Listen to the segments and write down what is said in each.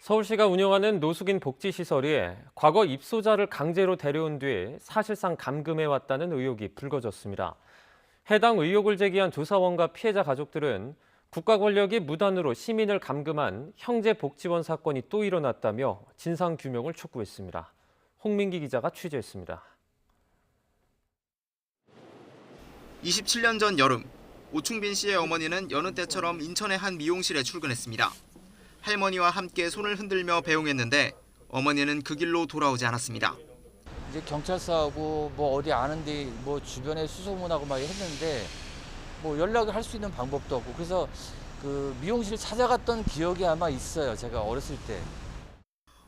서울시가 운영하는 노숙인 복지시설이 과거 입소자를 강제로 데려온 뒤에 사실상 감금해왔다는 의혹이 불거졌습니다. 해당 의혹을 제기한 조사원과 피해자 가족들은 국가 권력이 무단으로 시민을 감금한 형제복지원 사건이 또 일어났다며 진상규명을 촉구했습니다. 홍민기 기자가 취재했습니다. 27년 전 여름, 오충빈 씨의 어머니는 여느 때처럼 인천의 한 미용실에 출근했습니다. 할머니와 함께 손을 흔들며 배웅했는데 어머니는 그 길로 돌아오지 않았습니다. 이제 경찰서하고 뭐 어디 아는데 뭐 주변에 수소문하고 막 했는데 뭐 연락을 할 수 있는 방법도 없고 그래서 그 미용실을 찾아갔던 기억이 아마 있어요. 제가 어렸을 때.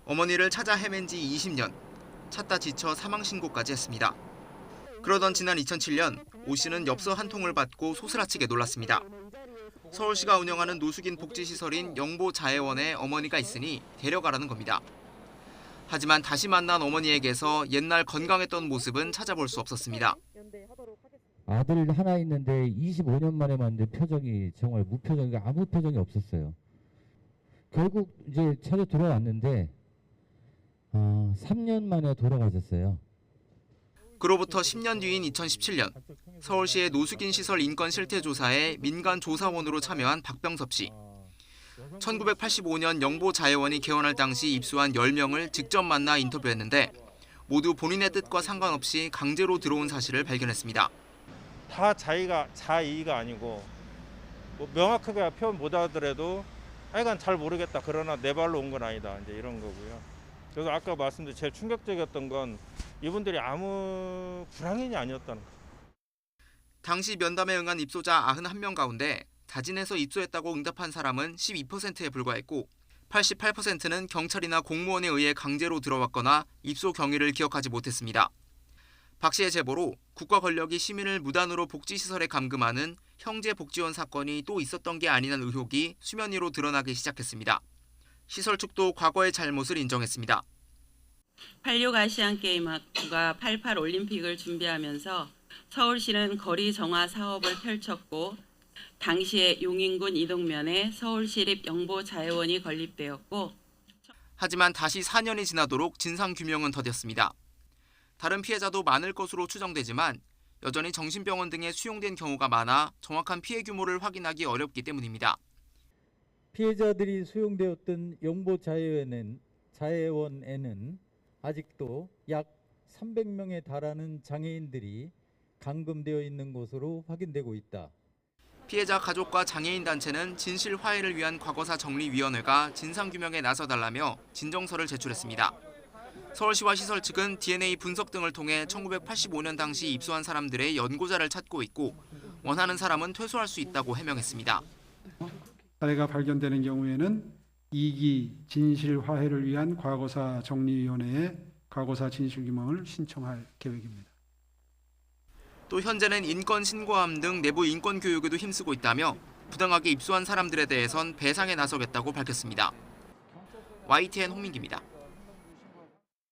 어머니를 찾아 헤맨 지 20년, 찾다 지쳐 사망 신고까지 했습니다. 그러던 지난 2007년 오 씨는 엽서 한 통을 받고 소스라치게 놀랐습니다. 서울시가 운영하는 노숙인 복지시설인 영보자애원에 어머니가 있으니 데려가라는 겁니다. 하지만 다시 만난 어머니에게서 옛날 건강했던 모습은 찾아볼 수 없었습니다. 아들 하나 있는데 25년 만에 만든 표정이 정말 무표정이고 아무 표정이 없었어요. 결국 이제 찾아 돌아왔는데 3년 만에 돌아가셨어요. 그로부터 10년 뒤인 2017년 서울시의 노숙인 시설 인권 실태 조사에 민간 조사원으로 참여한 박병섭 씨. 1985년 영보자애원이 개원할 당시 입소한 10명을 직접 만나 인터뷰했는데 모두 본인의 뜻과 상관없이 강제로 들어온 사실을 발견했습니다. 다 자의가 아니고 뭐 명확하게 표현 못 하더라도 하여간 잘 모르겠다. 그러나 내 발로 온 건 아니다. 이제 이런 거고요. 그래서 아까 말씀드린 제일 충격적이었던 건 이분들이 아무 불황인이 아니었다는 거예요. 당시 면담에 응한 입소자 91명 가운데 자진해서 입소했다고 응답한 사람은 12%에 불과했고 88%는 경찰이나 공무원에 의해 강제로 들어왔거나 입소 경위를 기억하지 못했습니다. 박 씨의 제보로 국가 권력이 시민을 무단으로 복지시설에 감금하는 형제복지원 사건이 또 있었던 게 아니냐는 의혹이 수면 위로 드러나기 시작했습니다. 시설 측도 과거의 잘못을 인정했습니다. 86 아시안게임과 88 올림픽을 준비하면서 서울시는 거리 정화 사업을 펼쳤고 당시에 용인군 이동면에 서울시립 영보자애원이 건립되었고 하지만 다시 4년이 지나도록 진상규명은 더뎠습니다. 다른 피해자도 많을 것으로 추정되지만 여전히 정신병원 등에 수용된 경우가 많아 정확한 피해 규모를 확인하기 어렵기 때문입니다. 피해자들이 수용되었던 영보자애원에는 아직도 약 300명에 달하는 장애인들이 감금되어 있는 것으로 확인되고 있다. 피해자 가족과 장애인 단체는 진실 화해를 위한 과거사 정리위원회가 진상규명에 나서달라며 진정서를 제출했습니다. 서울시와 시설 측은 DNA 분석 등을 통해 1985년 당시 입소한 사람들의 연고자를 찾고 있고 원하는 사람은 퇴소할 수 있다고 해명했습니다. 사례가 발견되는 경우에는 2기 진실 화해를 위한 과거사 정리위원회에 과거사 진실규명을 신청할 계획입니다. 또 현재는 인권 신고함 등 내부 인권 교육에도 힘쓰고 있다며 부당하게 입소한 사람들에 대해선 배상에 나서겠다고 밝혔습니다. YTN 홍민기입니다.